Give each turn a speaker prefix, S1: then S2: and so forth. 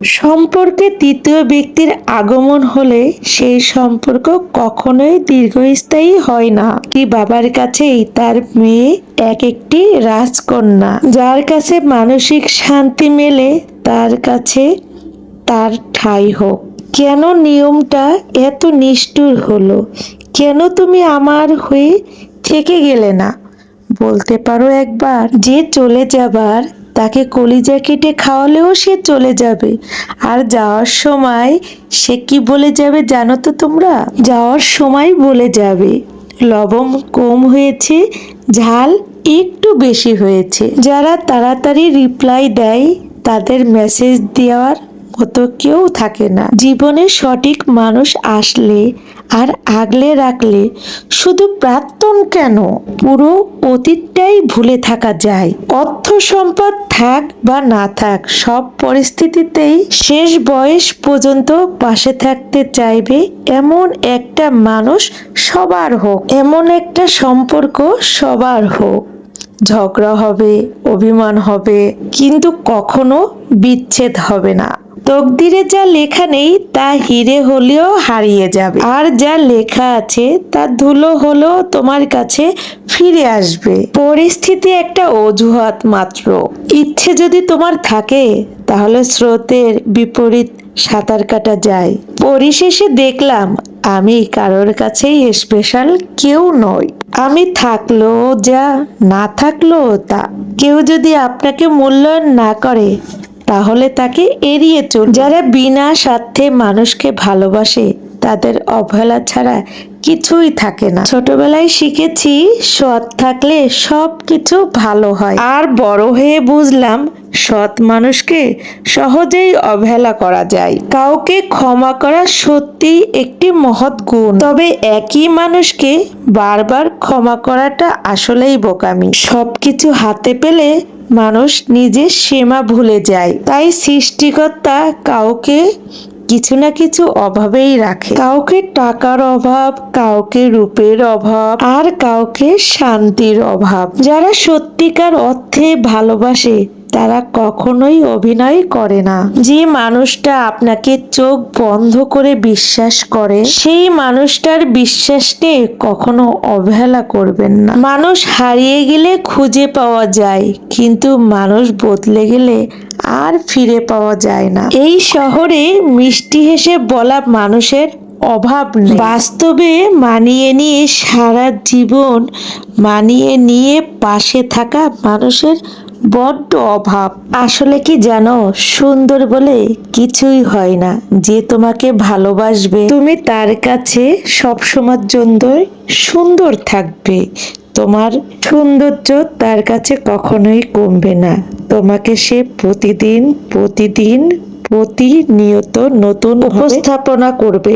S1: সম্পর্কে তৃতীয় ব্যক্তির আগমন হলে সেই সম্পর্ক কখনোই দীর্ঘস্থায়ী হয় না। কি বাবার কাছেই তার মেয়ে এক একটি রাজকন্যা, যার কাছে মানসিক শান্তি মেলে তার কাছে তার ঠাঁই হোক। কেন নিয়মটা এত নিষ্ঠুর হলো? কেন তুমি আমার হয়ে থেকে গেলে না? বলতে পারো একবার, যে চলে যাবার তাকে কলিজা কেটে খাওয়ালেও সে চলে যাবে। আর যাওয়ার সময় সে কি বলে যাবে জানো তো তোমরা? যাওয়ার সময় বলে যাবে, লবণ কম হয়েছে, ঝাল একটু বেশি হয়েছে। যারা তাড়াতাড়ি রিপ্লাই দেয় তাদের মেসেজ দেওয়ার মতো কেউ থাকে না। জীবনে সঠিক মানুষ আসলে আর আগলে রাখলে শুধু প্রাক্তন কেন, পুরো অতীতটাই ভুলে থাকা যায়। অর্থ সম্পদ থাক বা না থাক, সব পরিস্থিতিতেই শেষ বয়স পর্যন্ত পাশে থাকতে চাইবে এমন একটা মানুষ সবার হোক, এমন একটা সম্পর্ক সবার হোক। ঝগড়া হবে, অভিমান হবে, কিন্তু কখনো বিচ্ছেদ হবে না। তকদিরে যা লেখা নেই তা হিরে হলেও হারিয়ে যাবে, আর যা লেখা আছে তা ধুলো হলেও তোমার কাছে ফিরে আসবে। পরিস্থিতি একটা অজুহাত মাত্র। ইচ্ছে যদি তোমার থাকে তাহলে স্রোতের বিপরীত সাঁতার কাটা যায়। পরিশেষে দেখলাম আমি কারোর কাছেই স্পেশাল কেউ নই। আমি থাকলেও যা, না থাকলেও তা। কেউ যদি আপনাকে মূল্যায়ন না করে তাহলে তাকে এড়িয়ে চল। যারা বিনা স্বার্থে মানুষকে ভালোবাসে তাদের অবহেলা ছাড়া কিছুই থাকে না। ছোটবেলায় শিখেছি সৎ থাকলে সব কিছু ভালো হয়, আর বড় হয়ে বুঝলাম সৎ মানুষকে সহজেই অবহেলা করা যায়। কাউকে ক্ষমা করা সত্যিই একটি মহৎ গুণ, তবে একই মানুষকে বারবার ক্ষমা করাটা আসলেই বোকামি। সবকিছু হাতে পেলে মানুষ নিজের সীমা ভুলে যায়। তাই সৃষ্টিকর্তা কাউকে কিছু না কিছু অভাবেই রাখে। কাউকে টাকার অভাব, কাউকে রূপের অভাব, আর কাউকে শান্তির অভাব। যারা সত্যিকার অর্থে ভালোবাসে তারা কখনোই অভিনয় করে না। যে মানুষটা আপনাকে চোখ বন্ধ করে বিশ্বাস করে সেই মানুষটার বিশ্বাসকে কখনো অবহেলা করবেন না। মানুষ হারিয়ে গেলে খুঁজে পাওয়া যায়, কিন্তু মানুষ বদলে গেলে আর ফিরে পাওয়া যায় না। এই শহরে মিষ্টি হেসে বলা মানুষের অভাব নেই, বাস্তবে মানিয়ে নিয়ে সারা জীবন মানিয়ে নিয়ে পাশে থাকা মানুষের বড্ড অভাব। আসলে কি জানো, সুন্দর বলে কিছুই হয় না। যে তোমাকে ভালোবাসবে তুমি তার কাছে সবসময়ের জন্যই সুন্দর থাকবে। তোমার সৌন্দর্য তার কাছে কখনোই কমবে না। তোমাকে সে প্রতিদিন প্রতিনিয়ত নতুন উপস্থাপনা করবে।